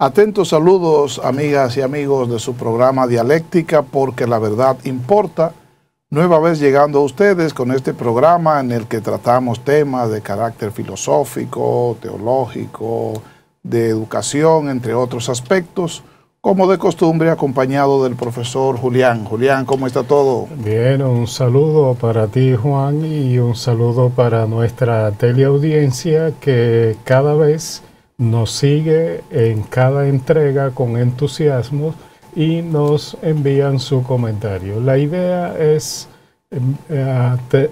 Atentos saludos, amigas y amigos de su programa Dialéctica, porque la verdad importa. Nueva vez llegando a ustedes con este programa en el que tratamos temas de carácter filosófico, teológico, de educación, entre otros aspectos, como de costumbre, acompañado del profesor Julián. Julián, ¿cómo está todo? Bien, un saludo para ti, Juan, y un saludo para nuestra teleaudiencia que cada vez nos sigue en cada entrega con entusiasmo y nos envían su comentario. La idea es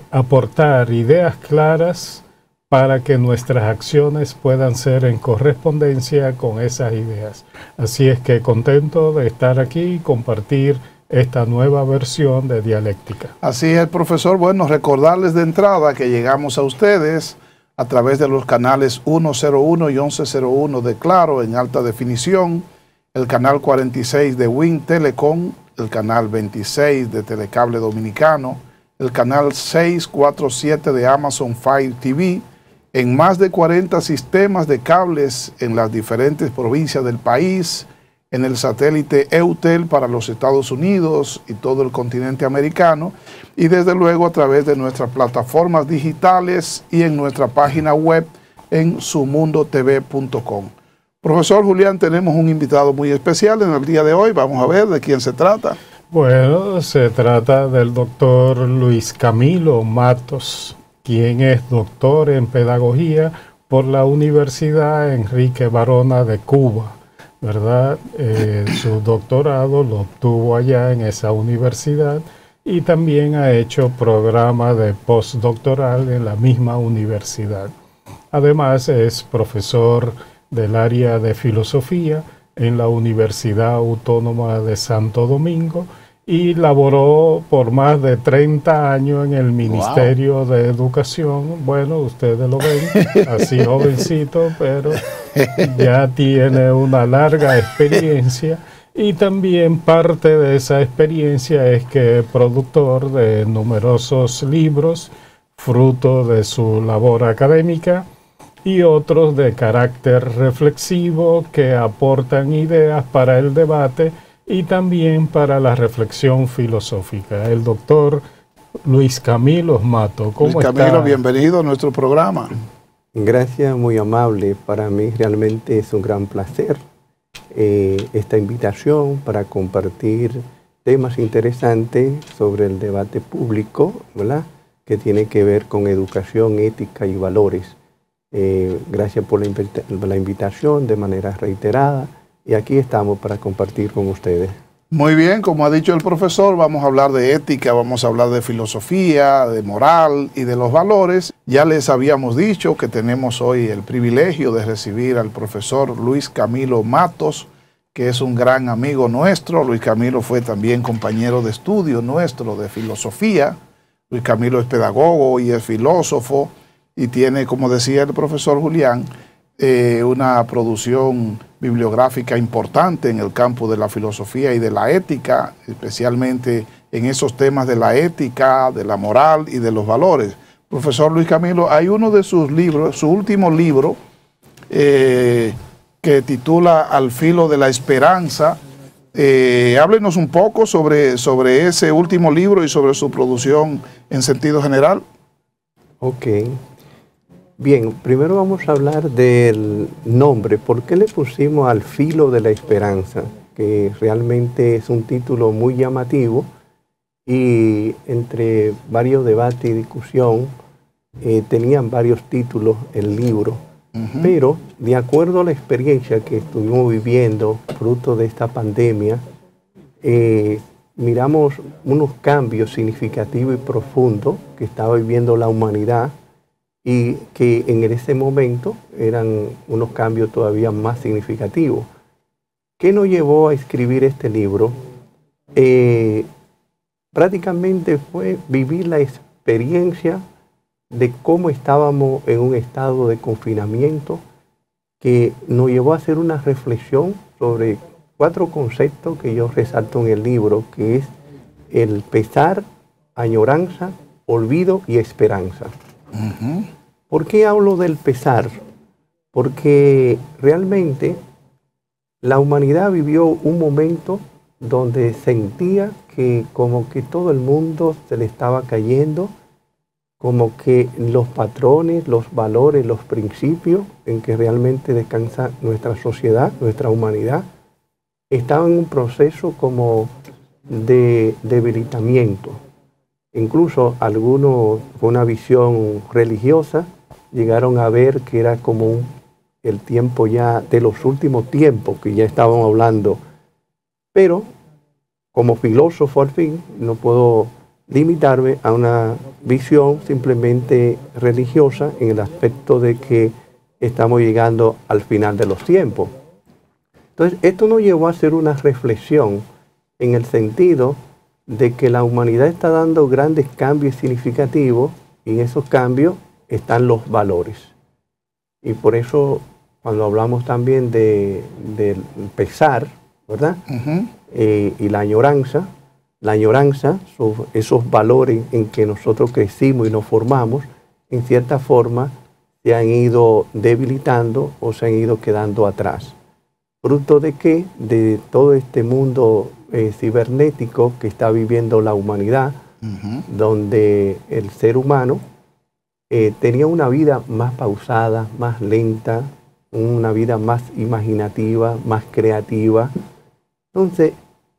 aportar ideas claras para que nuestras acciones puedan ser en correspondencia con esas ideas. Así es que contento de estar aquí y compartir esta nueva versión de Dialéctica. Así es, profesor. Bueno, recordarles de entrada que llegamos a ustedes a través de los canales 101 y 1101 de Claro en alta definición, el canal 46 de Win Telecom, el canal 26 de Telecable Dominicano, el canal 647 de Amazon Fire TV, en más de 40 sistemas de cables en las diferentes provincias del país, en el satélite EUTEL para los Estados Unidos y todo el continente americano, y desde luego a través de nuestras plataformas digitales y en nuestra página web en sumundotv.com. Profesor Julián, tenemos un invitado muy especial en el día de hoy. Vamos a ver de quién se trata. Bueno, se trata del doctor Luis Camilo Matos, quien es doctor en pedagogía por la Universidad Enrique Barona de Cuba, ¿verdad? Su doctorado lo obtuvo allá en esa universidad y también ha hecho programa de postdoctoral en la misma universidad. Además es profesor del área de filosofía en la Universidad Autónoma de Santo Domingo y laboró por más de 30 años en el Ministerio de Educación. Bueno, ustedes lo ven, así jovencito, pero ya tiene una larga experiencia y también parte de esa experiencia es que es productor de numerosos libros, fruto de su labor académica, y otros de carácter reflexivo que aportan ideas para el debate y también para la reflexión filosófica. El doctor Luis Camilo Matos, ¿cómo está? Luis Camilo, bienvenido a nuestro programa. Gracias, muy amable. Para mí realmente es un gran placer esta invitación para compartir temas interesantes sobre el debate público, ¿verdad?, que tiene que ver con educación, ética y valores. Gracias por la invitación de manera reiterada y aquí estamos para compartir con ustedes. Muy bien, como ha dicho el profesor, vamos a hablar de ética, vamos a hablar de filosofía, de moral y de los valores. Ya les habíamos dicho que tenemos hoy el privilegio de recibir al profesor Luis Camilo Matos, que es un gran amigo nuestro. Luis Camilo fue también compañero de estudio nuestro de filosofía. Luis Camilo es pedagogo y es filósofo y tiene, como decía el profesor Julián, una producción bibliográfica importante en el campo de la filosofía y de la ética, especialmente en esos temas de la ética, de la moral y de los valores. Profesor Luis Camilo, hay uno de sus libros, su último libro, que titula Al filo de la esperanza. Háblenos un poco sobre ese último libro y sobre su producción en sentido general. Ok. Bien, primero vamos a hablar del nombre. ¿Por qué le pusimos Al filo de la esperanza? Que realmente es un título muy llamativo y entre varios debates y discusión tenían varios títulos el libro. Pero de acuerdo a la experiencia que estuvimos viviendo fruto de esta pandemia, miramos unos cambios significativos y profundos que estaba viviendo la humanidad y que en ese momento eran unos cambios todavía más significativos. ¿Qué nos llevó a escribir este libro? Prácticamente fue vivir la experiencia de cómo estábamos en un estado de confinamiento que nos llevó a hacer una reflexión sobre 4 conceptos que yo resalto en el libro, que es el pesar, añoranza, olvido y esperanza. ¿Por qué hablo del pesar? Porque realmente la humanidad vivió un momento donde sentía que como que todo el mundo se le estaba cayendo, como que los patrones, los valores, los principios en que realmente descansa nuestra sociedad, nuestra humanidad, estaban en un proceso como de debilitamiento. Incluso algunos con una visión religiosa llegaron a ver que era como el tiempo ya de los últimos tiempos que ya estábamos hablando. Pero como filósofo al fin no puedo limitarme a una visión simplemente religiosa en el aspecto de que estamos llegando al final de los tiempos. Entonces, esto nos llevó a hacer una reflexión en el sentido de que la humanidad está dando grandes cambios significativos y en esos cambios están los valores. Y por eso, cuando hablamos también del pesar, ¿verdad? Y la añoranza, esos valores en que nosotros crecimos y nos formamos, en cierta forma se han ido debilitando o se han ido quedando atrás. ¿Fruto de qué? De todo este mundo cibernético que está viviendo la humanidad, donde el ser humano tenía una vida más pausada, más lenta, una vida más imaginativa, más creativa. Entonces,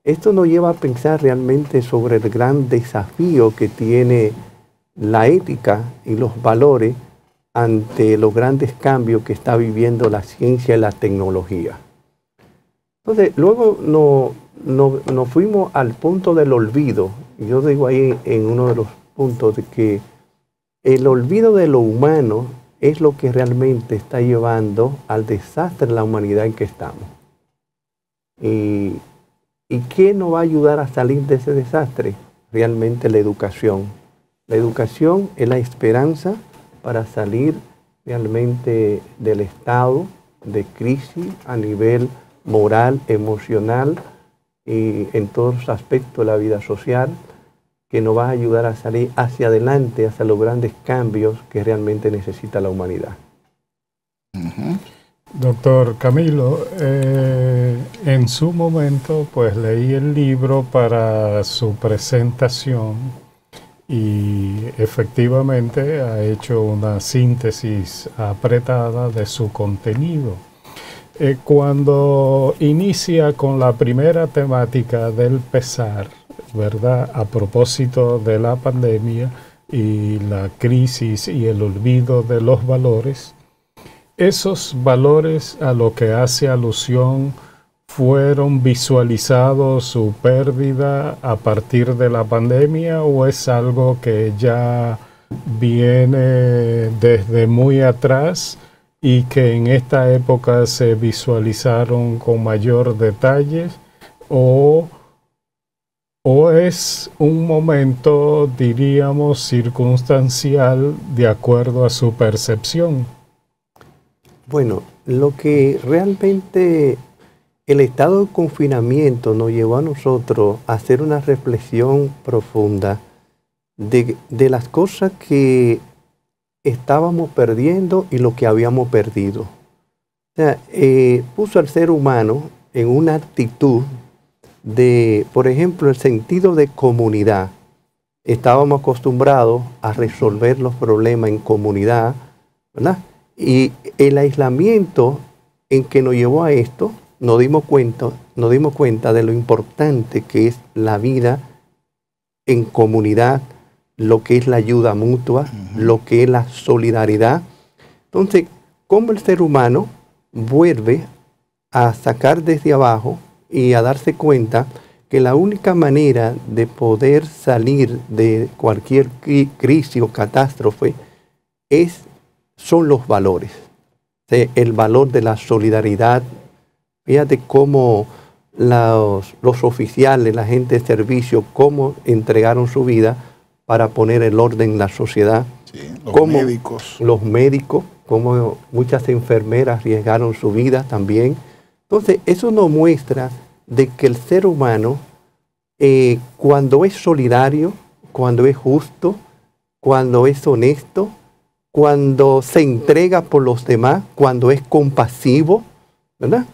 esto nos lleva a pensar realmente sobre el gran desafío que tiene la ética y los valores ante los grandes cambios que está viviendo la ciencia y la tecnología. Entonces, luego nos fuimos al punto del olvido. Yo digo ahí en uno de los puntos de que el olvido de lo humano es lo que realmente está llevando al desastre de la humanidad en que estamos. ¿Y qué nos va a ayudar a salir de ese desastre? Realmente la educación. La educación es la esperanza para salir realmente del estado de crisis a nivel moral, emocional y en todos los aspectos de la vida social, que nos va a ayudar a salir hacia adelante, hacia los grandes cambios que realmente necesita la humanidad. Doctor Camilo, en su momento pues leí el libro para su presentación y efectivamente ha hecho una síntesis apretada de su contenido. Cuando inicia con la primera temática del pesar, ¿verdad? A propósito de la pandemia y la crisis y el olvido de los valores, esos valores a lo que hace alusión fueron visualizados su pérdida a partir de la pandemia o es algo que ya viene desde muy atrás y que en esta época se visualizaron con mayor detalle o es un momento, diríamos, circunstancial de acuerdo a su percepción? Bueno, lo que realmente el estado de confinamiento nos llevó a nosotros a hacer una reflexión profunda de las cosas que estábamos perdiendo y lo que habíamos perdido. O sea, puso al ser humano en una actitud de, por ejemplo, el sentido de comunidad. Estábamos acostumbrados a resolver los problemas en comunidad, ¿verdad? Y el aislamiento en que nos llevó a esto, nos dimos cuenta de lo importante que es la vida en comunidad, lo que es la ayuda mutua, lo que es la solidaridad. Entonces, cómo el ser humano vuelve a sacar desde abajo y a darse cuenta que la única manera de poder salir de cualquier crisis o catástrofe son los valores. O sea, el valor de la solidaridad. Fíjate cómo los oficiales, la gente de servicio, cómo entregaron su vida para poner el orden en la sociedad. Sí, los médicos, como muchas enfermeras arriesgaron su vida también. Entonces, eso nos muestra de que el ser humano, cuando es solidario, cuando es justo, cuando es honesto, cuando se entrega por los demás, cuando es compasivo, ¿verdad?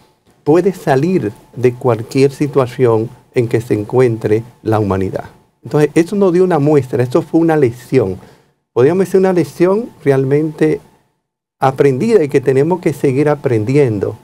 puede salir de cualquier situación en que se encuentre la humanidad. Entonces, eso nos dio una muestra, eso fue una lección. Podríamos decir una lección realmente aprendida y que tenemos que seguir aprendiendo,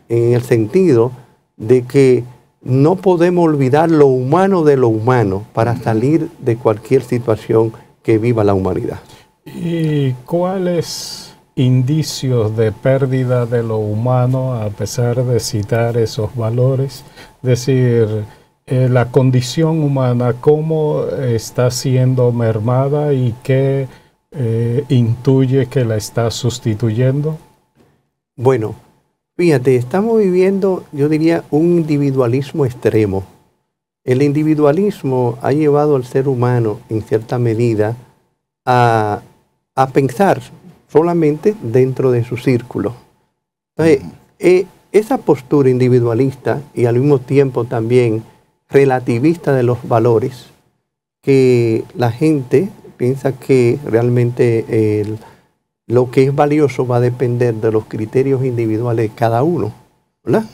en el sentido de que no podemos olvidar lo humano de lo humano para salir de cualquier situación que viva la humanidad. ¿Y cuáles indicios de pérdida de lo humano, a pesar de citar esos valores? Es decir, la condición humana, ¿cómo está siendo mermada y qué intuye que la está sustituyendo? Bueno, fíjate, estamos viviendo, yo diría, un individualismo extremo. El individualismo ha llevado al ser humano, en cierta medida, a pensar solamente dentro de su círculo. Entonces, esa postura individualista y al mismo tiempo también relativista de los valores, que la gente piensa que realmente lo que es valioso va a depender de los criterios individuales de cada uno, ¿verdad?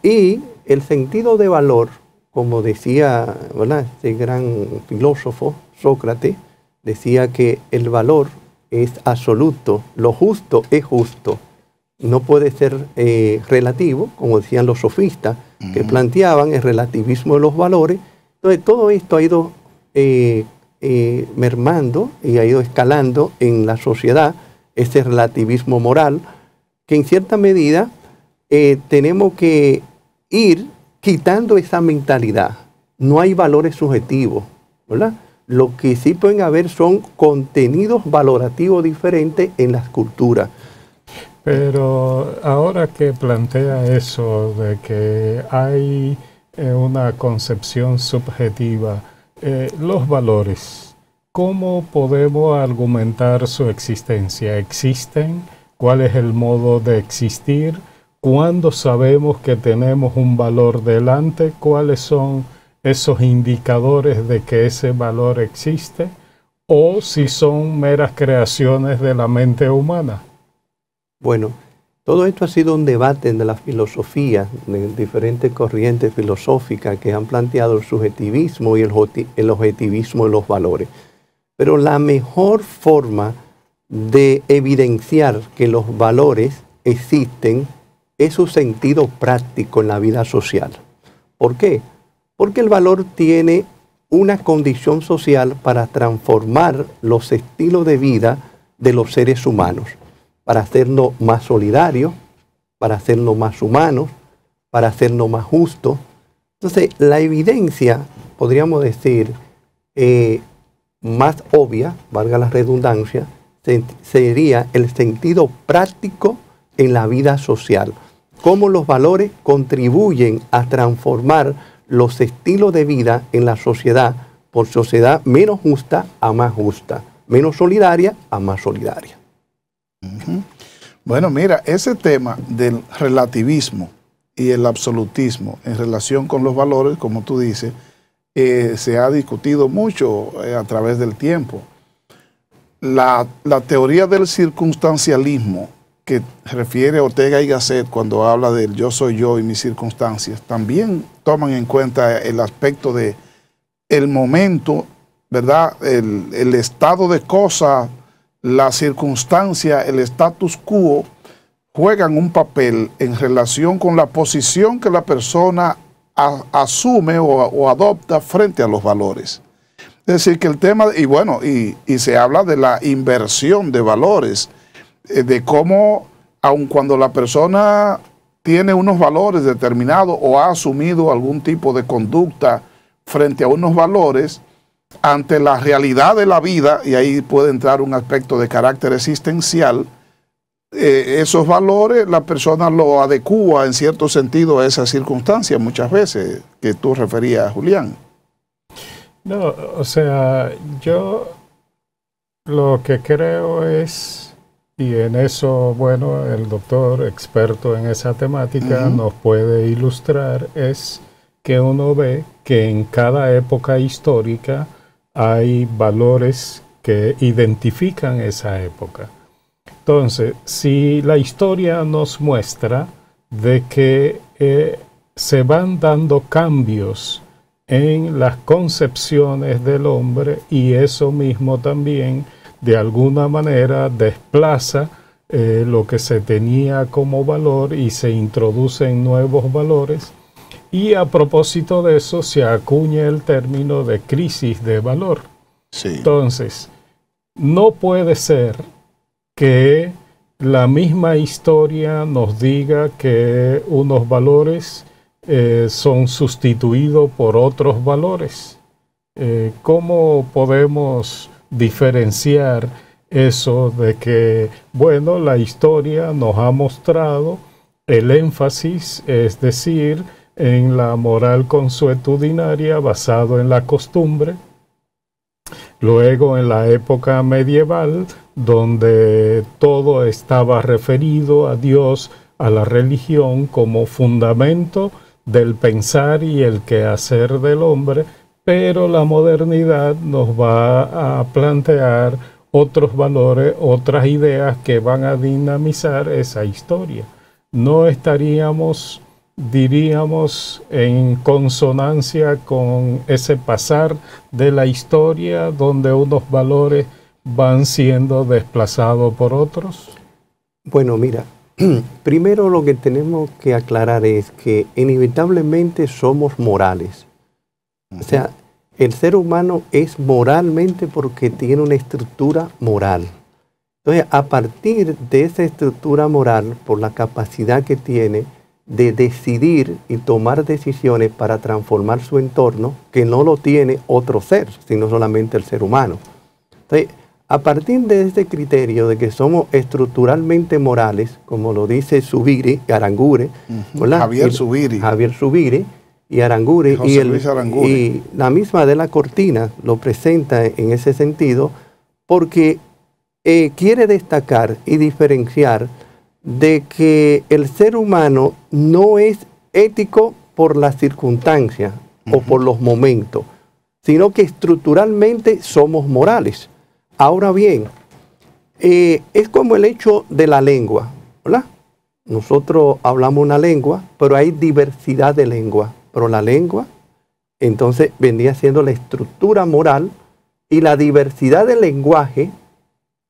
Y el sentido de valor, como decía, ¿verdad?, este gran filósofo Sócrates, decía que el valor es absoluto, lo justo es justo, no puede ser relativo, como decían los sofistas, que planteaban el relativismo de los valores. Entonces todo esto ha ido mermando y ha ido escalando en la sociedad, ese relativismo moral, que en cierta medida tenemos que ir quitando esa mentalidad. No hay valores subjetivos, ¿verdad? Lo que sí pueden haber son contenidos valorativos diferentes en las culturas. Pero ahora que plantea eso de que hay una concepción subjetiva, los valores, ¿cómo podemos argumentar su existencia? ¿Existen? ¿Cuál es el modo de existir? ¿Cuándo sabemos que tenemos un valor delante? ¿Cuáles son esos indicadores de que ese valor existe? ¿O si son meras creaciones de la mente humana? Bueno, todo esto ha sido un debate de la filosofía, de diferentes corrientes filosóficas que han planteado el subjetivismo y el objetivismo de los valores. Pero la mejor forma de evidenciar que los valores existen es su sentido práctico en la vida social. ¿Por qué? Porque el valor tiene una condición social para transformar los estilos de vida de los seres humanos, para hacernos más solidarios, para hacernos más humanos, para hacernos más justos. Entonces, la evidencia, podríamos decir, más obvia, valga la redundancia, sería el sentido práctico en la vida social. Cómo los valores contribuyen a transformar los estilos de vida en la sociedad, por sociedad menos justa a más justa, menos solidaria a más solidaria. Bueno, mira, ese tema del relativismo y el absolutismo en relación con los valores, como tú dices, se ha discutido mucho a través del tiempo. La teoría del circunstancialismo que refiere Ortega y Gasset cuando habla del yo soy yo y mis circunstancias, también toman en cuenta el aspecto de el momento, ¿verdad? El estado de cosas, la circunstancia, el status quo, juegan un papel en relación con la posición que la persona asume o adopta frente a los valores. Es decir, que el tema, y bueno, y se habla de la inversión de valores, de cómo, aun cuando la persona tiene unos valores determinados o ha asumido algún tipo de conducta frente a unos valores, ante la realidad de la vida, y ahí puede entrar un aspecto de carácter existencial, esos valores la persona lo adecúa en cierto sentido a esas circunstancias muchas veces que tú referías, Julián. No, o sea, yo lo que creo es, y en eso, bueno, el doctor experto en esa temática nos puede ilustrar, es que uno ve que en cada época histórica hay valores que identifican esa época. Entonces, si la historia nos muestra de que se van dando cambios en las concepciones del hombre, y eso mismo también de alguna manera desplaza lo que se tenía como valor y se introducen nuevos valores. Y a propósito de eso se acuña el término de crisis de valor. Sí. Entonces, no puede ser que la misma historia nos diga que unos valores son sustituidos por otros valores. ¿Cómo podemos diferenciar eso de que, bueno, la historia nos ha mostrado el énfasis, es decir, en la moral consuetudinaria basado en la costumbre? Luego, en la época medieval, donde todo estaba referido a Dios, a la religión como fundamento del pensar y el quehacer del hombre, pero la modernidad nos va a plantear otros valores, otras ideas que van a dinamizar esa historia. No estaríamos, diríamos, en consonancia con ese pasar de la historia donde unos valores van siendo desplazados por otros. Bueno, mira, primero lo que tenemos que aclarar es que inevitablemente somos morales. O sea, el ser humano es moralmente porque tiene una estructura moral. Entonces, a partir de esa estructura moral, por la capacidad que tiene de decidir y tomar decisiones para transformar su entorno, que no lo tiene otro ser, sino solamente el ser humano. Entonces, a partir de este criterio de que somos estructuralmente morales, como lo dice Zubiri y Aranguren, Javier Zubiri y Aranguren, Aranguren, y la misma de la Cortina lo presenta en ese sentido, porque quiere destacar y diferenciar de que el ser humano no es ético por las circunstancias o por los momentos, sino que estructuralmente somos morales. Ahora bien, es como el hecho de la lengua, ¿verdad? Nosotros hablamos una lengua, pero hay diversidad de lenguas. Pero la lengua, entonces, vendría siendo la estructura moral, y la diversidad del lenguaje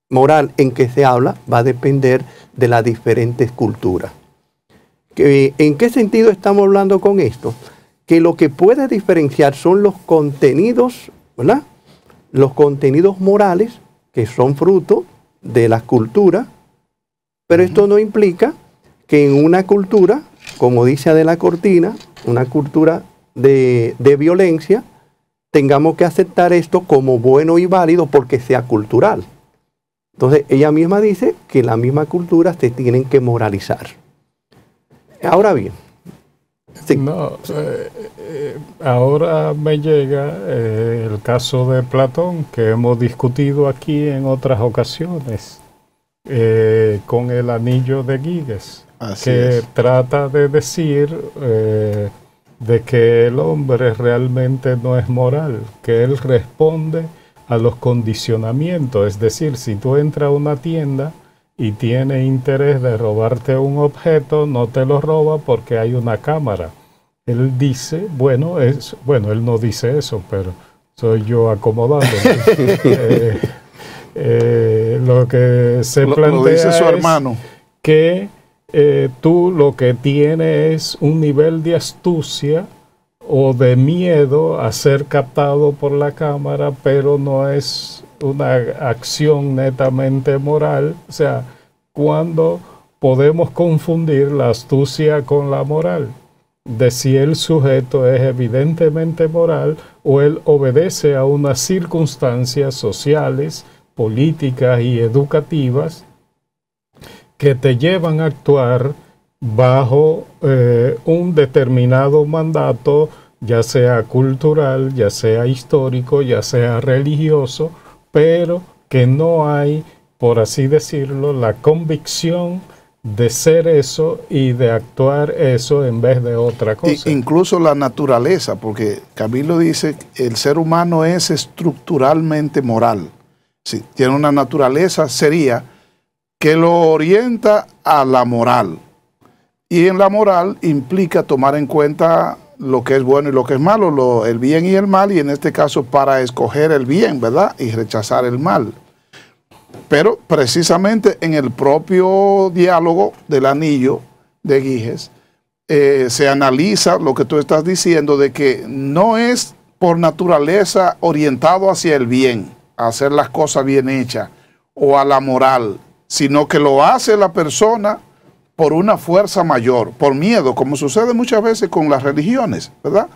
moral en que se habla va a depender de las diferentes culturas. ¿En qué sentido estamos hablando con esto? Que lo que puede diferenciar son los contenidos, ¿verdad? Los contenidos morales que son fruto de las culturas, pero esto no implica que en una cultura, como dice Adela Cortina, una cultura de violencia, tengamos que aceptar esto como bueno y válido porque sea cultural. Entonces ella misma dice que la misma cultura se tienen que moralizar. Ahora bien, sí. No, ahora me llega el caso de Platón, que hemos discutido aquí en otras ocasiones, con el anillo de Giges, que trata de decir de que el hombre realmente no es moral, que él responde a los condicionamientos. Es decir, si tú entras a una tienda y tienes interés de robarte un objeto, no te lo roba porque hay una cámara. Él dice, bueno, él no dice eso, pero soy yo acomodando. Lo que se plantea lo dice su hermano. Es que tú lo que tienes es un nivel de astucia o de miedo a ser captado por la cámara, pero no es una acción netamente moral. O sea, cuando podemos confundir la astucia con la moral, de si el sujeto es evidentemente moral o él obedece a unas circunstancias sociales, políticas y educativas que te llevan a actuar bajo un determinado mandato, ya sea cultural, ya sea histórico, ya sea religioso, pero que no hay, por así decirlo, la convicción de ser eso y de actuar eso en vez de otra cosa. Incluso la naturaleza, porque Camilo dice que el ser humano es estructuralmente moral. Sí, tiene una naturaleza, sería que lo orienta a la moral. Y en la moral implica tomar en cuenta lo que es bueno y lo que es malo, el bien y el mal, y en este caso para escoger el bien, ¿verdad? Y rechazar el mal. Pero precisamente en el propio diálogo del anillo de Giges, se analiza lo que tú estás diciendo de que no es por naturaleza orientado hacia el bien, a hacer las cosas bien hechas o a la moral, sino que lo hace la persona por una fuerza mayor, por miedo, como sucede muchas veces con las religiones, ¿verdad?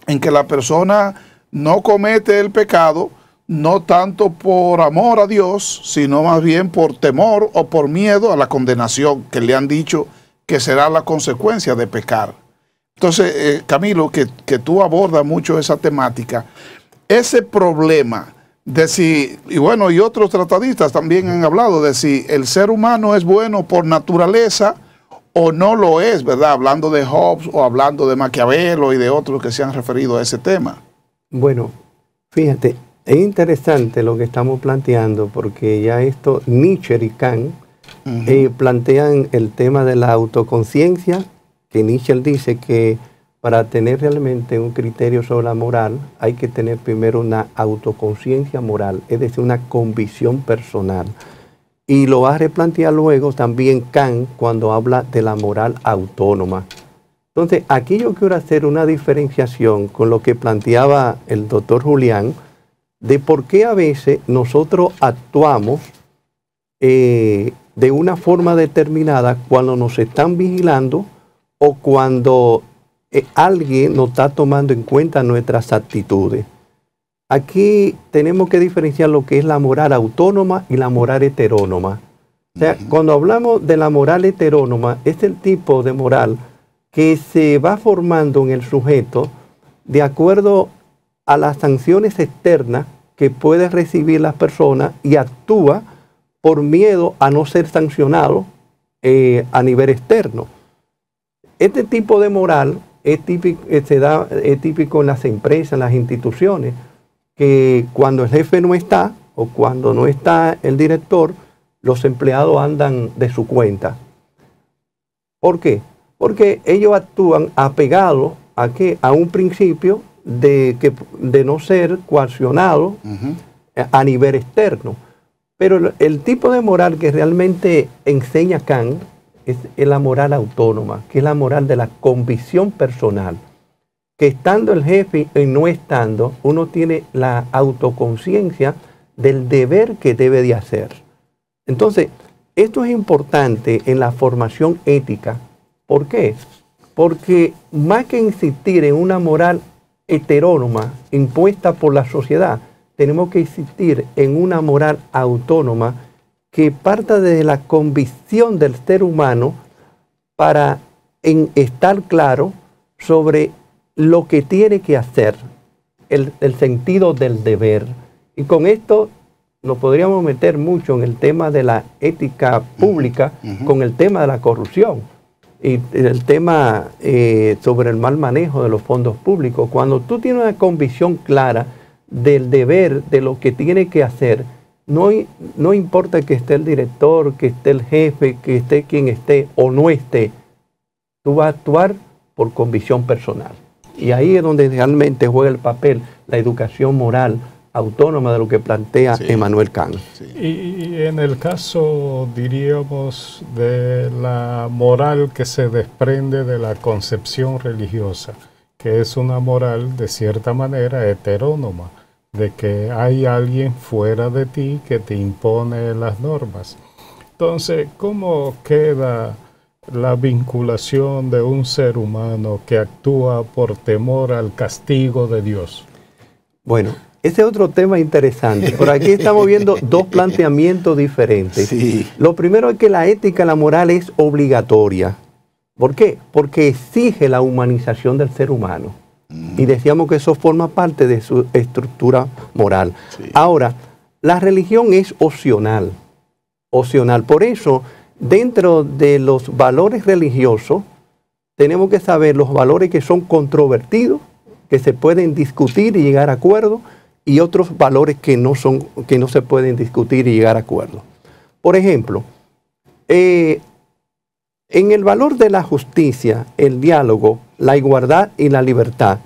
En que la persona no comete el pecado, no tanto por amor a Dios, sino más bien por temor o por miedo a la condenación que le han dicho que será la consecuencia de pecar. Entonces, Camilo, que tú abordas mucho esa temática, ese problema de si, y bueno, y otros tratadistas también han hablado de si el ser humano es bueno por naturaleza o no lo es, ¿verdad? Hablando de Hobbes o hablando de Maquiavelo y de otros que se han referido a ese tema. Bueno, fíjate, es interesante lo que estamos planteando porque ya esto, Nietzsche y Kant plantean el tema de la autoconciencia, que Nietzsche dice que para tener realmente un criterio sobre la moral hay que tener primero una autoconciencia moral, es decir, una convicción personal. Y lo va a replantear luego también Kant cuando habla de la moral autónoma. Entonces, aquí yo quiero hacer una diferenciación con lo que planteaba el doctor Julián, de por qué a veces nosotros actuamos de una forma determinada cuando nos están vigilando o cuando alguien nos está tomando en cuenta nuestras actitudes. Aquí tenemos que diferenciar lo que es la moral autónoma y la moral heterónoma. O sea, cuando hablamos de la moral heterónoma, es el tipo de moral que se va formando en el sujeto de acuerdo a las sanciones externas que puede recibir las personas y actúa por miedo a no ser sancionado a nivel externo. Este tipo de moral es típico en las empresas, en las instituciones, que cuando el jefe no está o cuando no está el director, los empleados andan de su cuenta. ¿Por qué? Porque ellos actúan apegados a un principio de no ser coaccionados a nivel externo. Pero el tipo de moral que realmente enseña Kant es la moral autónoma, que es la moral de la convicción personal. Que estando el jefe y no estando, uno tiene la autoconciencia del deber que debe de hacer. Entonces, esto es importante en la formación ética. ¿Por qué? Porque más que insistir en una moral heterónoma impuesta por la sociedad, tenemos que insistir en una moral autónoma que parta de la convicción del ser humano para estar claro sobre lo que tiene que hacer, el sentido del deber. Y con esto nos podríamos meter mucho en el tema de la ética pública, con el tema de la corrupción y el tema sobre el mal manejo de los fondos públicos. Cuando tú tienes una convicción clara del deber, de lo que tiene que hacer, no importa que esté el director, que esté el jefe, que esté quien esté o no esté, tú vas a actuar por convicción personal. Y ahí es donde realmente juega el papel la educación moral autónoma de lo que plantea Emmanuel Kant. Sí. Y en el caso, diríamos, de la moral que se desprende de la concepción religiosa, que es una moral de cierta manera heterónoma, de que hay alguien fuera de ti que te impone las normas. Entonces, ¿cómo queda la vinculación de un ser humano que actúa por temor al castigo de Dios? Bueno, ese es otro tema interesante. Por aquí estamos viendo dos planteamientos diferentes. Sí. Lo primero es que la ética, la moral es obligatoria. ¿Por qué? Porque exige la humanización del ser humano. Y decíamos que eso forma parte de su estructura moral. Sí. Ahora, la religión es opcional. Opcional. Por eso, dentro de los valores religiosos, tenemos que saber los valores que son controvertidos, que se pueden discutir y llegar a acuerdo, y otros valores que no se pueden discutir y llegar a acuerdo. Por ejemplo, En el valor de la justicia, el diálogo, la igualdad y la libertad,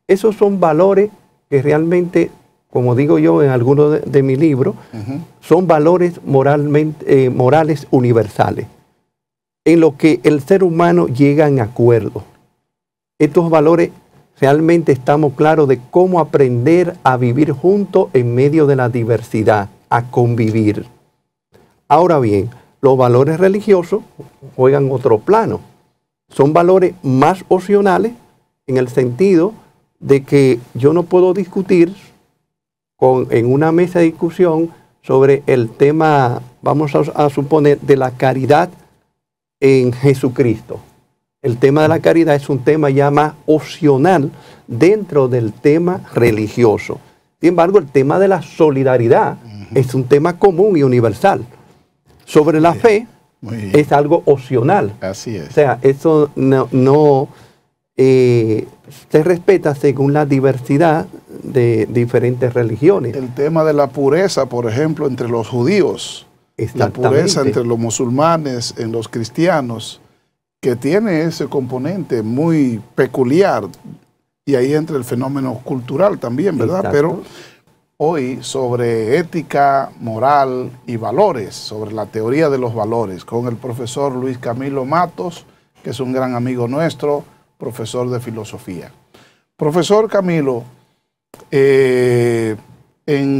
esos son valores que realmente, como digo yo en algunos de mis libros, son valores morales universales, en lo que el ser humano llega en acuerdo. Estos valores realmente estamos claros de cómo aprender a vivir juntos en medio de la diversidad, a convivir. Ahora bien, los valores religiosos juegan otro plano. Son valores más opcionales en el sentido de que yo no puedo discutir en una mesa de discusión sobre el tema, vamos a suponer, de la caridad en Jesucristo. El tema de la caridad es un tema ya más opcional dentro del tema religioso. Sin embargo, el tema de la solidaridad es un tema común y universal. Sobre la fe es algo opcional. Así es. O sea, eso no se respeta según la diversidad de diferentes religiones. El tema de la pureza, por ejemplo, entre los judíos, la pureza entre los musulmanes, en los cristianos, que tiene ese componente muy peculiar, y ahí entra el fenómeno cultural también, ¿verdad? Exacto. Pero hoy sobre ética, moral y valores, sobre la teoría de los valores, con el profesor Luis Camilo Matos, que es un gran amigo nuestro, profesor de filosofía. Profesor Camilo, en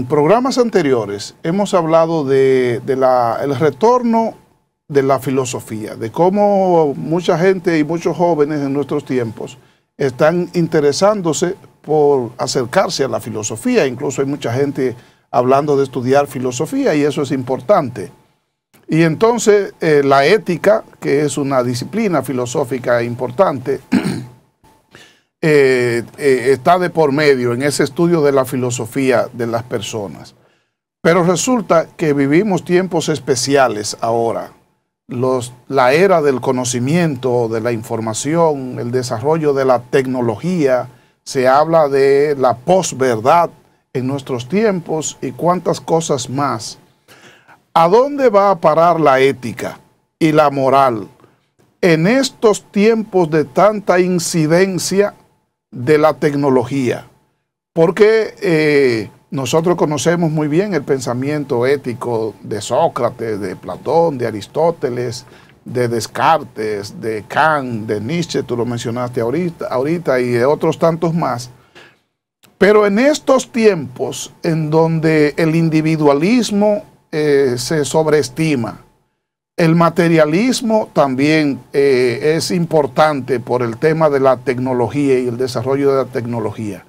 programas anteriores hemos hablado del retorno de la filosofía, de cómo mucha gente y muchos jóvenes en nuestros tiempos están interesándose por acercarse a la filosofía. Incluso hay mucha gente hablando de estudiar filosofía y eso es importante. Y entonces la ética, que es una disciplina filosófica importante, está de por medio en ese estudio de la filosofía de las personas. Pero resulta que vivimos tiempos especiales ahora. La era del conocimiento, de la información, el desarrollo de la tecnología, se habla de la posverdad en nuestros tiempos y cuántas cosas más. ¿A dónde va a parar la ética y la moral en estos tiempos de tanta incidencia de la tecnología? Porque nosotros conocemos muy bien el pensamiento ético de Sócrates, de Platón, de Aristóteles, de Descartes, de Kant, de Nietzsche, tú lo mencionaste ahorita y de otros tantos más. Pero en estos tiempos en donde el individualismo se sobreestima, el materialismo también es importante por el tema de la tecnología y el desarrollo de la tecnología.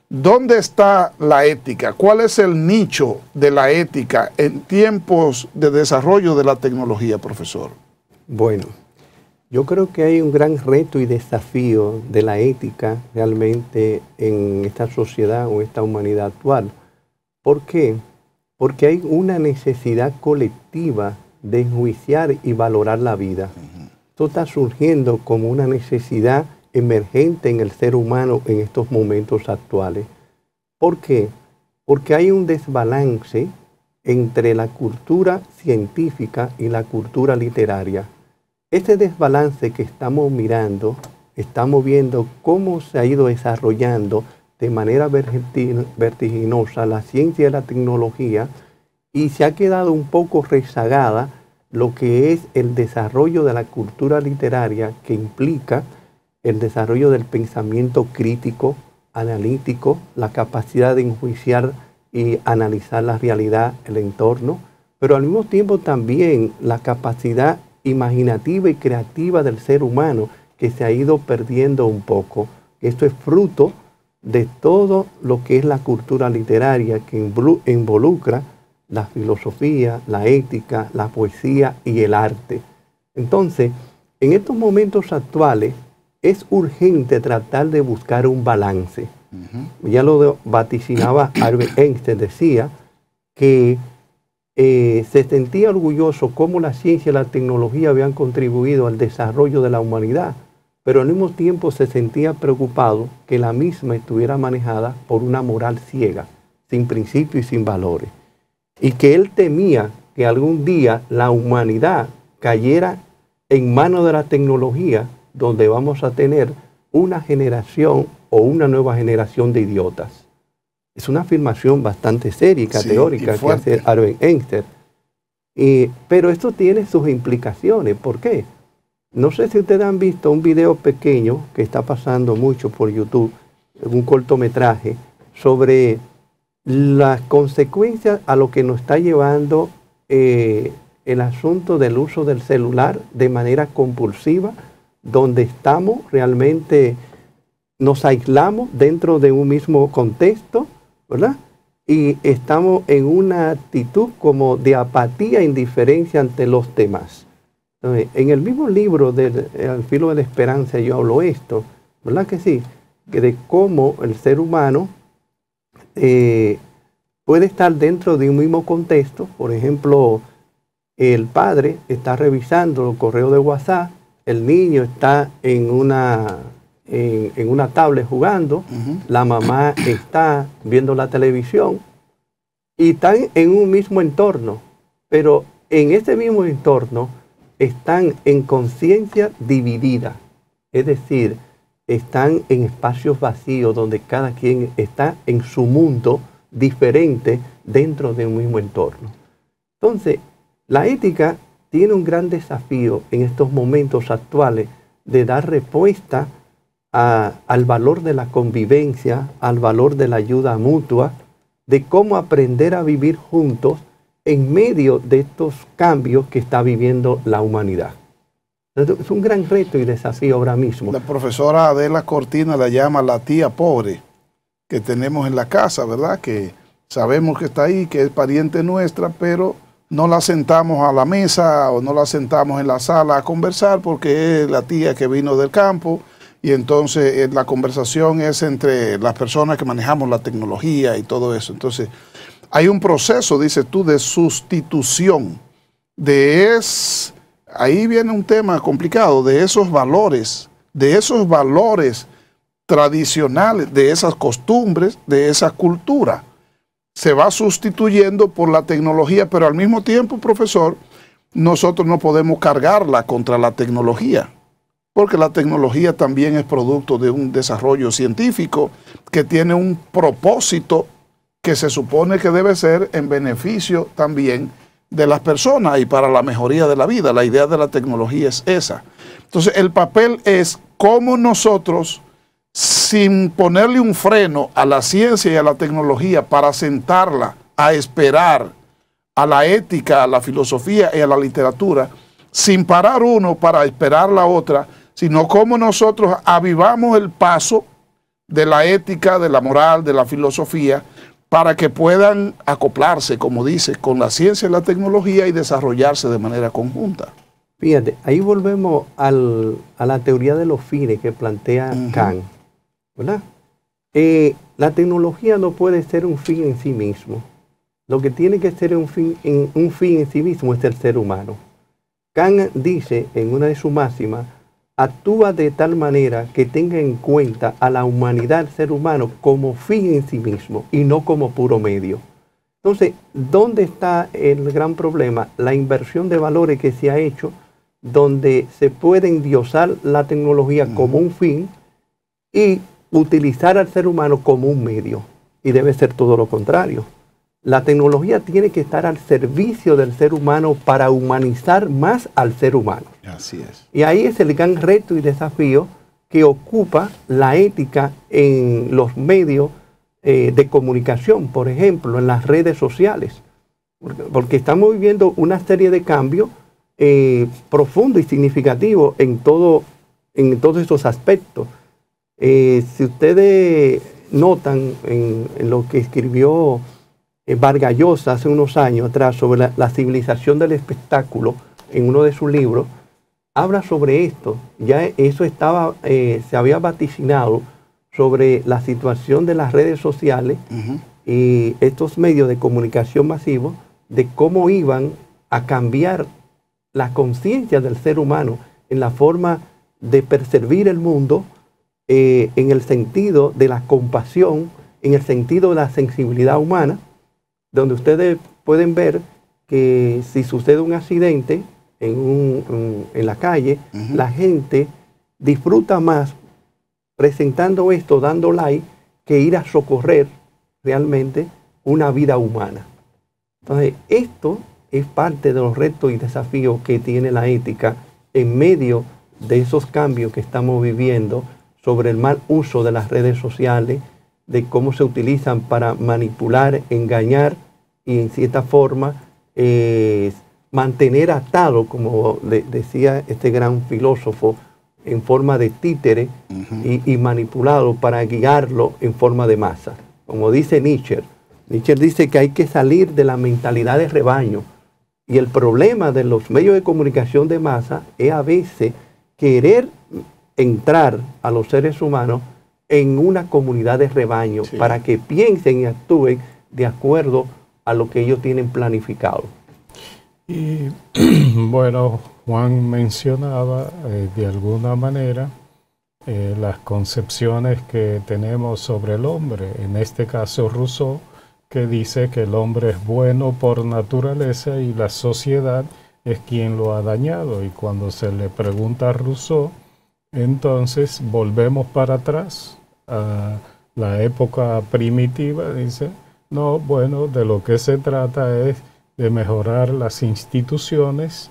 ¿Dónde está la ética? ¿Cuál es el nicho de la ética en tiempos de desarrollo de la tecnología, profesor? Bueno, yo creo que hay un gran reto y desafío de la ética realmente en esta sociedad o esta humanidad actual. ¿Por qué? Porque hay una necesidad colectiva de enjuiciar y valorar la vida. Esto está surgiendo como una necesidad emergente en el ser humano en estos momentos actuales. ¿Por qué? Porque hay un desbalance entre la cultura científica y la cultura literaria. Este desbalance que estamos mirando, estamos viendo cómo se ha ido desarrollando de manera vertiginosa la ciencia y la tecnología, y se ha quedado un poco rezagada lo que es el desarrollo de la cultura literaria, que implica el desarrollo del pensamiento crítico, analítico, la capacidad de enjuiciar y analizar la realidad, el entorno, pero al mismo tiempo también la capacidad imaginativa y creativa del ser humano, que se ha ido perdiendo un poco. Esto es fruto de todo lo que es la cultura literaria, que involucra la filosofía, la ética, la poesía y el arte. Entonces, en estos momentos actuales, es urgente tratar de buscar un balance. Ya lo vaticinaba Albert Einstein, decía que se sentía orgulloso cómo la ciencia y la tecnología habían contribuido al desarrollo de la humanidad, pero al mismo tiempo se sentía preocupado que la misma estuviera manejada por una moral ciega, sin principios y sin valores, y que él temía que algún día la humanidad cayera en manos de la tecnología, donde vamos a tener una generación o una nueva generación de idiotas. Es una afirmación bastante seria y categórica que hace Albert Einstein. Pero esto tiene sus implicaciones. ¿Por qué? No sé si ustedes han visto un video pequeño que está pasando mucho por YouTube, un cortometraje, sobre las consecuencias a lo que nos está llevando el asunto del uso del celular de manera compulsiva, donde estamos realmente, nos aislamos dentro de un mismo contexto, ¿verdad? Y estamos en una actitud como de apatía e indiferencia ante los demás. Entonces, en el mismo libro del Al filo de la esperanza yo hablo esto, ¿verdad que sí? Que de cómo el ser humano puede estar dentro de un mismo contexto. Por ejemplo, el padre está revisando los correos de WhatsApp, el niño está en una tablet jugando, la mamá está viendo la televisión y están en un mismo entorno, pero en ese mismo entorno están en conciencia dividida, es decir, están en espacios vacíos donde cada quien está en su mundo diferente dentro de un mismo entorno. Entonces, la ética tiene un gran desafío en estos momentos actuales de dar respuesta al valor de la convivencia, al valor de la ayuda mutua, de cómo aprender a vivir juntos en medio de estos cambios que está viviendo la humanidad. Es un gran reto y desafío ahora mismo. La profesora Adela Cortina la llama la tía pobre que tenemos en la casa, ¿verdad? Que sabemos que está ahí, que es pariente nuestra, pero no la sentamos a la mesa o no la sentamos en la sala a conversar porque es la tía que vino del campo y entonces la conversación es entre las personas que manejamos la tecnología y todo eso. Entonces hay un proceso, dices tú, de sustitución ahí viene un tema complicado, de esos valores tradicionales, de esas costumbres, de esa cultura. Se va sustituyendo por la tecnología, pero al mismo tiempo, profesor, nosotros no podemos cargarla contra la tecnología, porque la tecnología también es producto de un desarrollo científico que tiene un propósito que se supone que debe ser en beneficio también de las personas y para la mejoría de la vida. La idea de la tecnología es esa. Entonces, el papel es cómo nosotros, sin ponerle un freno a la ciencia y a la tecnología para sentarla a esperar a la ética, a la filosofía y a la literatura, sin parar uno para esperar la otra, sino cómo nosotros avivamos el paso de la ética, de la moral, de la filosofía, para que puedan acoplarse, como dice, con la ciencia y la tecnología y desarrollarse de manera conjunta. Fíjate, ahí volvemos a la teoría de los fines que plantea Kant, ¿verdad? La tecnología no puede ser un fin en sí mismo. Lo que tiene que ser un fin en sí mismo es el ser humano. Kant dice en una de sus máximas, actúa de tal manera que tenga en cuenta a la humanidad, el ser humano, como fin en sí mismo y no como puro medio. Entonces, ¿dónde está el gran problema? La inversión de valores que se ha hecho, donde se puede endiosar la tecnología como un fin y utilizar al ser humano como un medio. Y debe ser todo lo contrario. La tecnología tiene que estar al servicio del ser humano para humanizar más al ser humano. Así es. Y ahí es el gran reto y desafío que ocupa la ética en los medios de comunicación, por ejemplo, en las redes sociales. Porque estamos viviendo una serie de cambios profundos y significativos en todos estos aspectos. Si ustedes notan en lo que escribió Vargas Llosa hace unos años atrás sobre la civilización del espectáculo, en uno de sus libros, habla sobre esto. Ya eso se había vaticinado sobre la situación de las redes sociales y estos medios de comunicación masivos, de cómo iban a cambiar la conciencia del ser humano en la forma de percibir el mundo, en el sentido de la compasión, en el sentido de la sensibilidad humana, donde ustedes pueden ver que si sucede un accidente, en la calle, la gente disfruta más presentando esto, dando like, que ir a socorrer realmente una vida humana. Entonces, esto es parte de los retos y desafíos que tiene la ética en medio de esos cambios que estamos viviendo sobre el mal uso de las redes sociales, de cómo se utilizan para manipular, engañar y en cierta forma mantener atado, como decía este gran filósofo, en forma de títere y manipulado para guiarlo en forma de masa. Como dice Nietzsche, Nietzsche dice que hay que salir de la mentalidad de rebaño. Y el problema de los medios de comunicación de masa es a veces querer entrar a los seres humanos en una comunidad de rebaño para que piensen y actúen de acuerdo a lo que ellos tienen planificado. Y bueno, Juan mencionaba de alguna manera las concepciones que tenemos sobre el hombre, en este caso Rousseau, que dice que el hombre es bueno por naturaleza y la sociedad es quien lo ha dañado. Y cuando se le pregunta a Rousseau, entonces volvemos para atrás a la época primitiva, dice, no, bueno, de lo que se trata es de mejorar las instituciones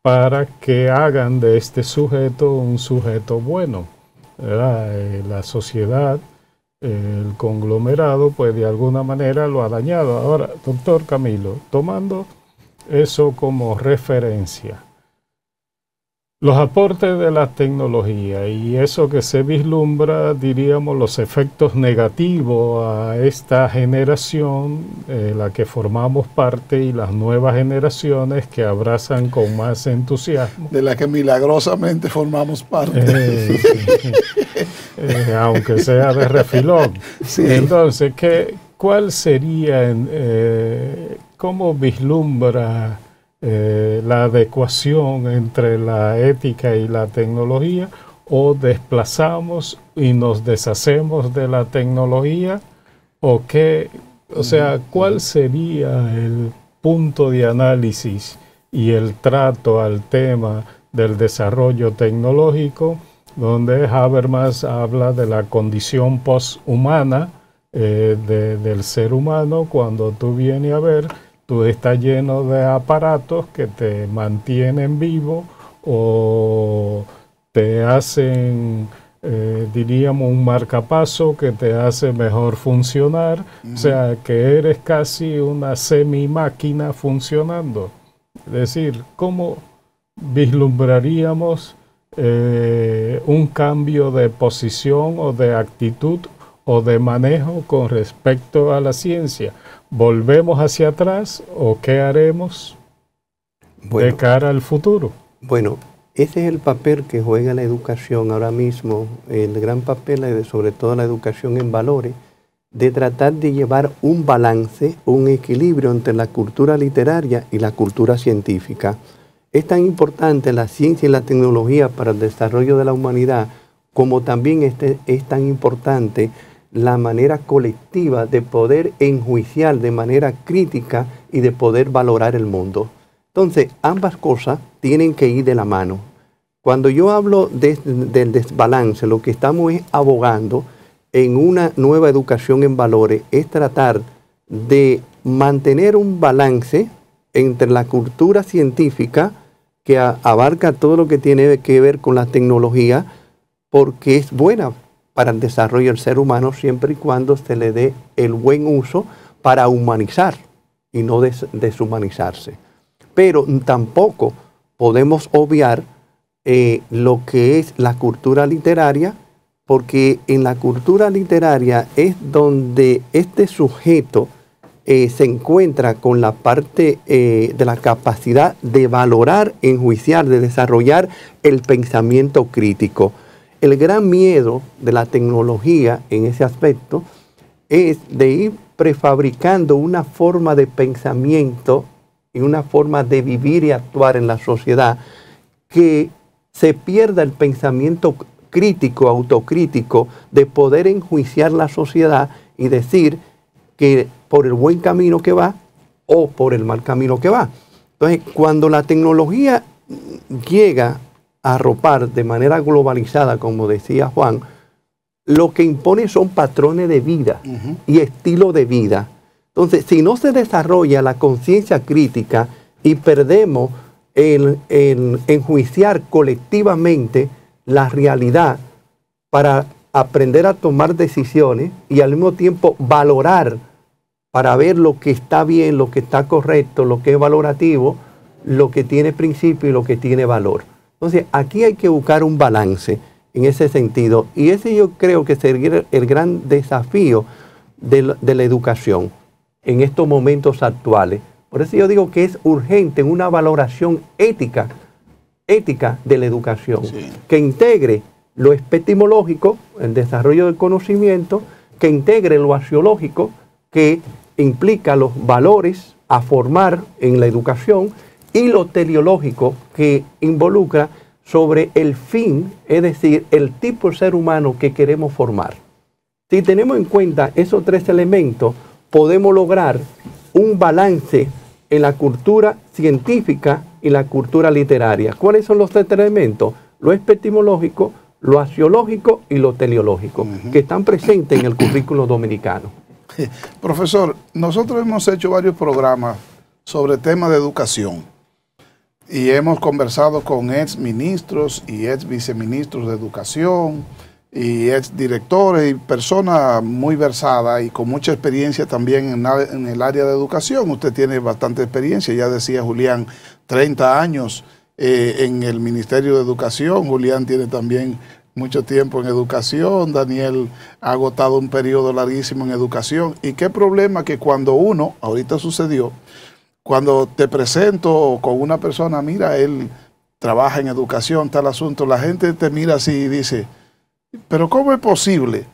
para que hagan de este sujeto un sujeto bueno. La sociedad, el conglomerado, pues de alguna manera lo ha dañado. Ahora, doctor Camilo, tomando eso como referencia, los aportes de la tecnología y eso que se vislumbra, diríamos, los efectos negativos a esta generación, la que formamos parte, y las nuevas generaciones que abrazan con más entusiasmo. De la que milagrosamente formamos parte. Aunque sea de refilón. Sí. Entonces, ¿cuál sería, cómo vislumbra la adecuación entre la ética y la tecnología, o desplazamos y nos deshacemos de la tecnología, o qué, o sea, cuál sería el punto de análisis y el trato al tema del desarrollo tecnológico, donde Habermas habla de la condición poshumana del ser humano. Cuando tú vienes a ver, tú estás lleno de aparatos que te mantienen vivo o te hacen, diríamos, un marcapaso que te hace mejor funcionar. O sea, que eres casi una semi-máquina funcionando. Es decir, ¿cómo vislumbraríamos un cambio de posición o de actitud o de manejo con respecto a la ciencia? ¿Volvemos hacia atrás o qué haremos de cara al futuro? Bueno, ese es el papel que juega la educación ahora mismo, el gran papel, sobre todo la educación en valores, de tratar de llevar un balance, un equilibrio entre la cultura literaria y la cultura científica. Es tan importante la ciencia y la tecnología para el desarrollo de la humanidad, como también es tan importante la manera colectiva de poder enjuiciar de manera crítica y de poder valorar el mundo. Entonces, ambas cosas tienen que ir de la mano. Cuando yo hablo del desbalance, lo que estamos es abogando en una nueva educación en valores, es tratar de mantener un balance entre la cultura científica, que abarca todo lo que tiene que ver con la tecnología, porque es buena para el desarrollo del ser humano siempre y cuando se le dé el buen uso para humanizar y no deshumanizarse. Pero tampoco podemos obviar lo que es la cultura literaria, porque en la cultura literaria es donde este sujeto se encuentra con la parte de la capacidad de valorar, enjuiciar, de desarrollar el pensamiento crítico. El gran miedo de la tecnología en ese aspecto es de ir prefabricando una forma de pensamiento y una forma de vivir y actuar en la sociedad, que se pierda el pensamiento crítico, autocrítico, de poder enjuiciar la sociedad y decir que por el buen camino que va o por el mal camino que va. Entonces, cuando la tecnología llega a arropar de manera globalizada, como decía Juan, lo que impone son patrones de vida y estilo de vida. Entonces, si no se desarrolla la conciencia crítica y perdemos el enjuiciar colectivamente la realidad para aprender a tomar decisiones y al mismo tiempo valorar para ver lo que está bien, lo que está correcto, lo que es valorativo, lo que tiene principio y lo que tiene valor. Entonces, aquí hay que buscar un balance en ese sentido. Y ese yo creo que sería el gran desafío de la educación en estos momentos actuales. Por eso yo digo que es urgente una valoración ética de la educación, que integre lo epistemológico, el desarrollo del conocimiento, que integre lo axiológico, que implica los valores a formar en la educación, y lo teleológico, que involucra sobre el fin, es decir, el tipo de ser humano que queremos formar. Si tenemos en cuenta esos tres elementos, podemos lograr un balance en la cultura científica y la cultura literaria. ¿Cuáles son los tres elementos? Lo epistemológico, lo axiológico y lo teleológico, que están presentes en el currículo dominicano. Profesor, nosotros hemos hecho varios programas sobre temas de educación y hemos conversado con ex ministros y ex viceministros de educación y ex directores y personas muy versadas y con mucha experiencia también en el área de educación. Usted tiene bastante experiencia, ya decía Julián, 30 años en el Ministerio de Educación. Julián tiene también mucho tiempo en educación. Daniel ha agotado un periodo larguísimo en educación. Y qué problema que cuando uno, ahorita sucedió, cuando te presento con una persona, mira, él trabaja en educación, tal asunto, la gente te mira así y dice, pero ¿cómo es posible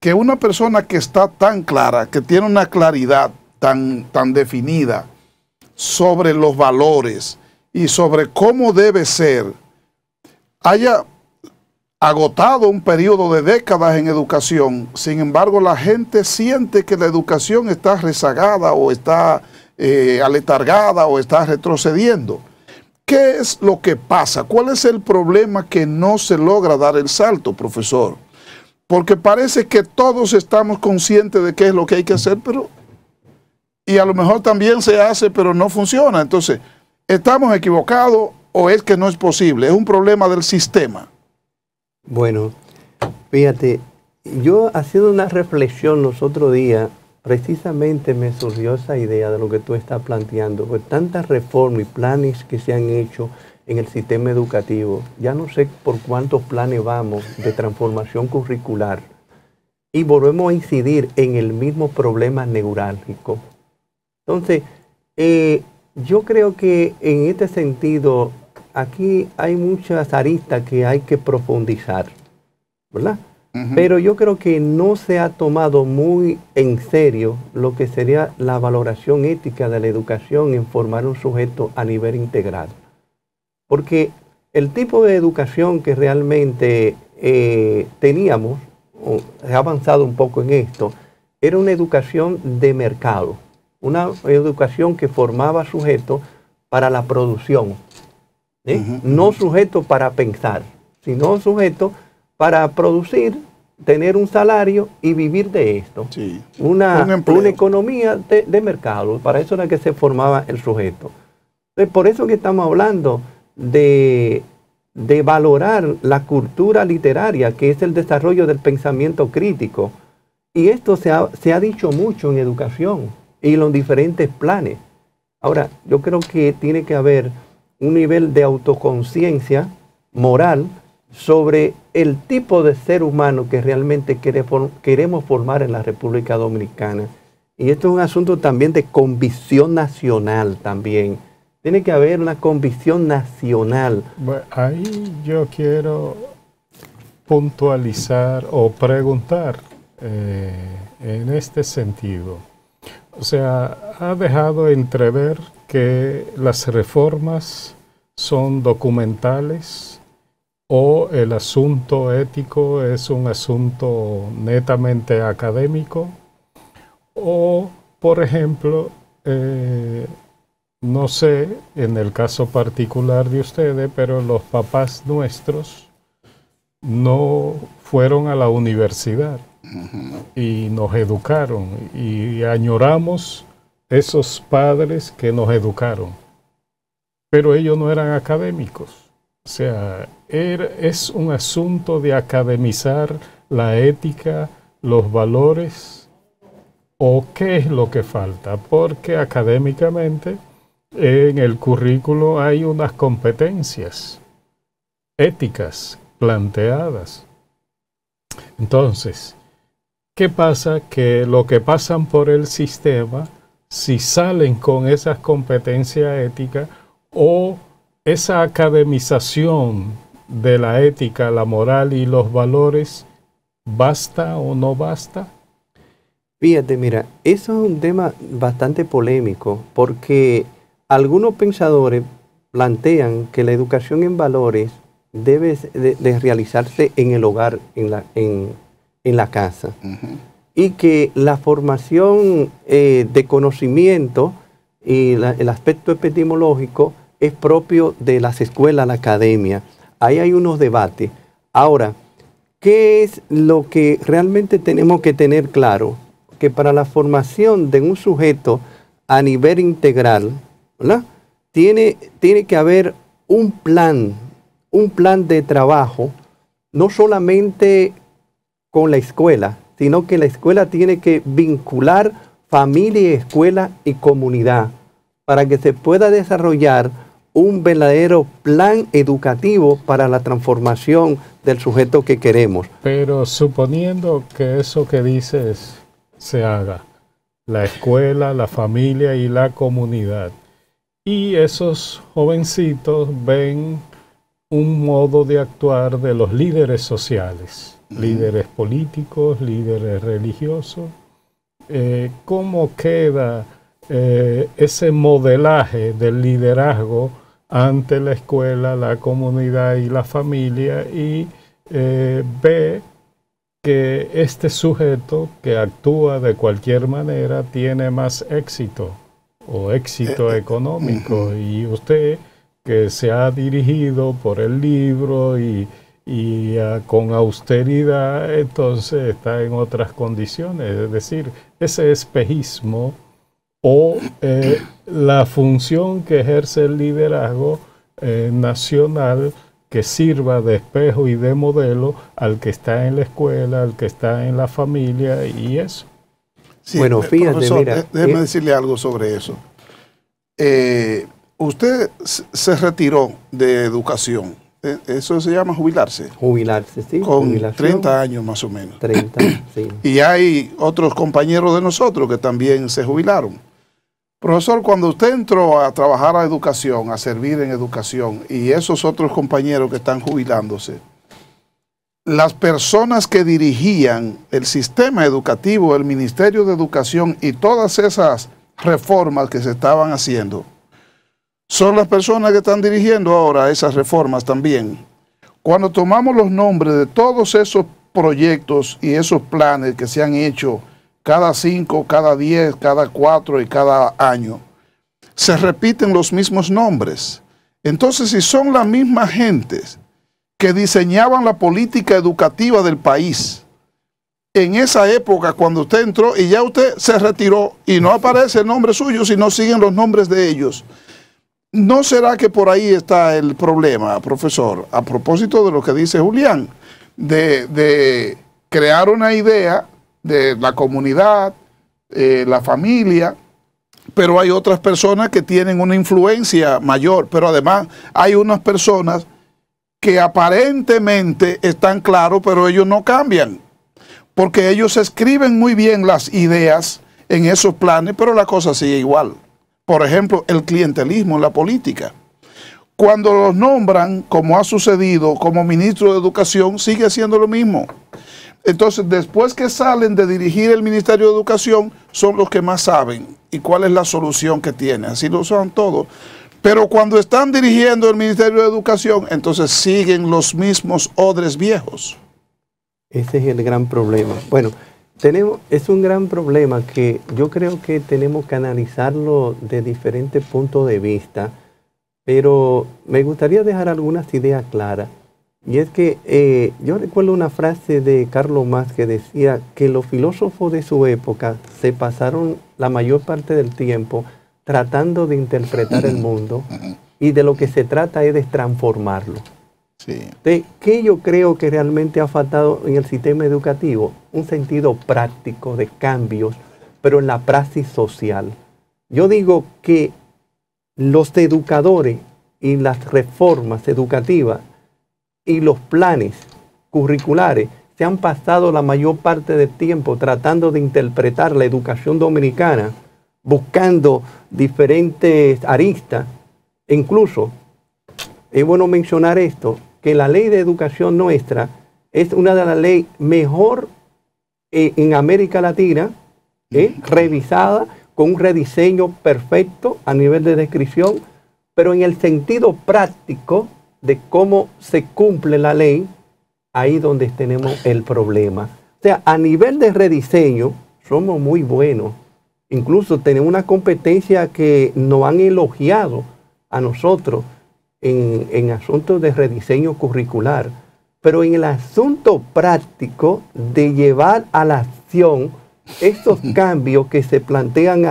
que una persona que está tan clara, que tiene una claridad tan definida sobre los valores y sobre cómo debe ser, haya agotado un periodo de décadas en educación? Sin embargo, la gente siente que la educación está rezagada o está aletargada o está retrocediendo. ¿Qué es lo que pasa? ¿Cuál es el problema que no se logra dar el salto, profesor? Porque parece que todos estamos conscientes de qué es lo que hay que hacer, pero y a lo mejor también se hace, pero no funciona. Entonces, ¿estamos equivocados o es que no es posible? Es un problema del sistema. Bueno, fíjate, yo haciendo una reflexión los otros días, precisamente me surgió esa idea de lo que tú estás planteando, pues tantas reformas y planes que se han hecho en el sistema educativo, ya no sé por cuántos planes vamos de transformación curricular, y volvemos a incidir en el mismo problema neurálgico. Entonces, yo creo que en este sentido, aquí hay muchas aristas que hay que profundizar, ¿verdad? Pero yo creo que no se ha tomado muy en serio lo que sería la valoración ética de la educación en formar un sujeto a nivel integral. Porque el tipo de educación que realmente teníamos, he avanzado un poco en esto, era una educación de mercado, una educación que formaba sujetos para la producción, no sujetos para pensar, sino sujetos para producir, tener un salario y vivir de esto. Sí. Una economía de mercado. Para eso era que se formaba el sujeto. Entonces, por eso que estamos hablando de valorar la cultura literaria, que es el desarrollo del pensamiento crítico. Y esto se ha dicho mucho en educación y en los diferentes planes. Ahora, yo creo que tiene que haber un nivel de autoconciencia moral sobre el tipo de ser humano que realmente queremos formar en la República Dominicana. Y esto es un asunto también de convicción nacional también. Tiene que haber una convicción nacional. Bueno, ahí yo quiero puntualizar o preguntar en este sentido. O sea, ha dejado entrever que las reformas son documentales o el asunto ético es un asunto netamente académico, o, por ejemplo, no sé en el caso particular de ustedes, pero los papás nuestros no fueron a la universidad y nos educaron y añoramos esos padres que nos educaron, pero ellos no eran académicos. O sea, es un asunto de academizar la ética, los valores, o qué es lo que falta, porque académicamente en el currículo hay unas competencias éticas planteadas. Entonces, ¿qué pasa? Que lo que pasan por el sistema, si salen con esas competencias éticas o esa academización de la ética, la moral y los valores, ¿basta o no basta? Fíjate, mira, eso es un tema bastante polémico porque algunos pensadores plantean que la educación en valores debe de realizarse en el hogar, en la casa. Y que la formación de conocimiento y el aspecto epistemológico es propio de las escuelas, la academia. Ahí hay unos debates. Ahora, ¿qué es lo que realmente tenemos que tener claro? Que para la formación de un sujeto a nivel integral, ¿verdad? Tiene que haber un plan de trabajo, no solamente con la escuela, sino que la escuela tiene que vincular familia, escuela y comunidad para que se pueda desarrollar un verdadero plan educativo para la transformación del sujeto que queremos. Pero suponiendo que eso que dices se haga, la escuela, la familia y la comunidad, y esos jovencitos ven un modo de actuar de los líderes sociales, líderes políticos, líderes religiosos, ¿cómo queda ese modelaje del liderazgo ante la escuela, la comunidad y la familia? Y ve que este sujeto que actúa de cualquier manera tiene más éxito o éxito económico, y usted que se ha dirigido por el libro y con austeridad, entonces está en otras condiciones. Es decir, ese espejismo o la función que ejerce el liderazgo nacional, que sirva de espejo y de modelo al que está en la escuela, al que está en la familia y eso. Sí, bueno, fíjate, profesor, mira, déjeme decirle algo sobre eso. Usted se retiró de educación. Eso se llama jubilarse. Jubilarse, sí. Con jubilación, 30 años más o menos. 30, sí. Y hay otros compañeros de nosotros que también se jubilaron. Profesor, cuando usted entró a trabajar a educación, a servir en educación, y esos otros compañeros que están jubilándose, las personas que dirigían el sistema educativo, el Ministerio de Educación y todas esas reformas que se estaban haciendo, son las personas que están dirigiendo ahora esas reformas también. Cuando tomamos los nombres de todos esos proyectos y esos planes que se han hecho cada 5, cada 10, cada 4 y cada año, se repiten los mismos nombres. Entonces, si son las mismas gentes que diseñaban la política educativa del país en esa época cuando usted entró y ya usted se retiró y no aparece el nombre suyo, sino siguen los nombres de ellos, ¿no será que por ahí está el problema, profesor? A propósito de lo que dice Julián, de crear una idea de la comunidad, la familia, pero hay otras personas que tienen una influencia mayor, pero además hay unas personas que aparentemente están claros, pero ellos no cambian, porque ellos escriben muy bien las ideas en esos planes, pero la cosa sigue igual. Por ejemplo, el clientelismo en la política. Cuando los nombran, como ha sucedido, como ministro de Educación, sigue siendo lo mismo. Entonces, después que salen de dirigir el Ministerio de Educación, son los que más saben y cuál es la solución que tienen. Así lo saben todos. Pero cuando están dirigiendo el Ministerio de Educación, entonces siguen los mismos odres viejos. Ese es el gran problema. Bueno, Es un gran problema que yo creo que tenemos que analizarlo de diferentes puntos de vista, pero me gustaría dejar algunas ideas claras. Y es que yo recuerdo una frase de Karl Marx que decía que los filósofos de su época se pasaron la mayor parte del tiempo tratando de interpretar el mundo, y de lo que se trata es de transformarlo. Sí. ¿De qué yo creo que realmente ha faltado en el sistema educativo? Un sentido práctico de cambios, pero en la praxis social. Yo digo que los educadores y las reformas educativas y los planes curriculares se han pasado la mayor parte del tiempo tratando de interpretar la educación dominicana, buscando diferentes aristas. E incluso, es bueno mencionar esto, que la ley de educación nuestra es una de las leyes mejor en América Latina, revisada, con un rediseño perfecto a nivel de descripción, pero en el sentido práctico de cómo se cumple la ley, ahí donde tenemos el problema. O sea, a nivel de rediseño, somos muy buenos. Incluso tenemos una competencia que nos han elogiado a nosotros en asuntos de rediseño curricular. Pero en el asunto práctico de llevar a la acción estos cambios que se plantean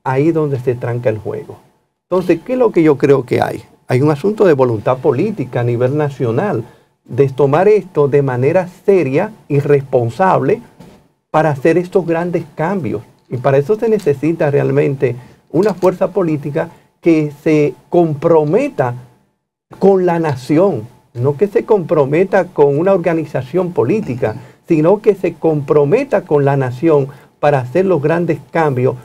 ahí donde se tranca el juego. Entonces, ¿qué es lo que yo creo que hay? Hay un asunto de voluntad política a nivel nacional, de tomar esto de manera seria y responsable para hacer estos grandes cambios. Y para eso se necesita realmente una fuerza política que se comprometa con la nación, no que se comprometa con una organización política, sino que se comprometa con la nación para hacer los grandes cambios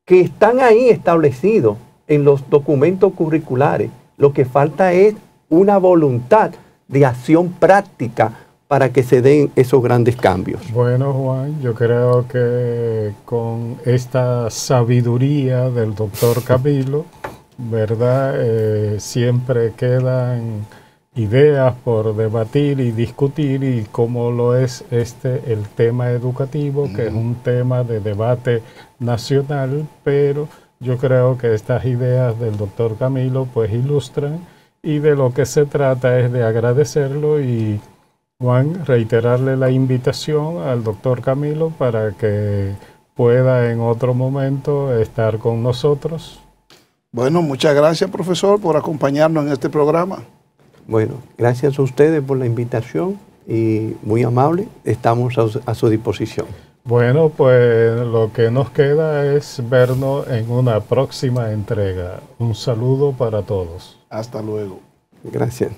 que están ahí establecidos en los documentos curriculares. Lo que falta es una voluntad de acción práctica para que se den esos grandes cambios. Bueno, Juan, yo creo que con esta sabiduría del doctor Camilo, ¿verdad? Siempre quedan ideas por debatir y discutir, y como lo es el tema educativo, que es un tema de debate nacional, pero yo creo que estas ideas del doctor Camilo pues ilustran, y de lo que se trata es de agradecerlo. Y Juan, reiterarle la invitación al doctor Camilo para que pueda en otro momento estar con nosotros. Bueno, muchas gracias, profesor, por acompañarnos en este programa. Bueno, gracias a ustedes por la invitación y muy amable, estamos a su disposición. Bueno, pues lo que nos queda es vernos en una próxima entrega. Un saludo para todos. Hasta luego. Gracias.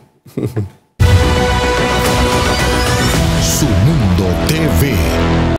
Su Mundo TV.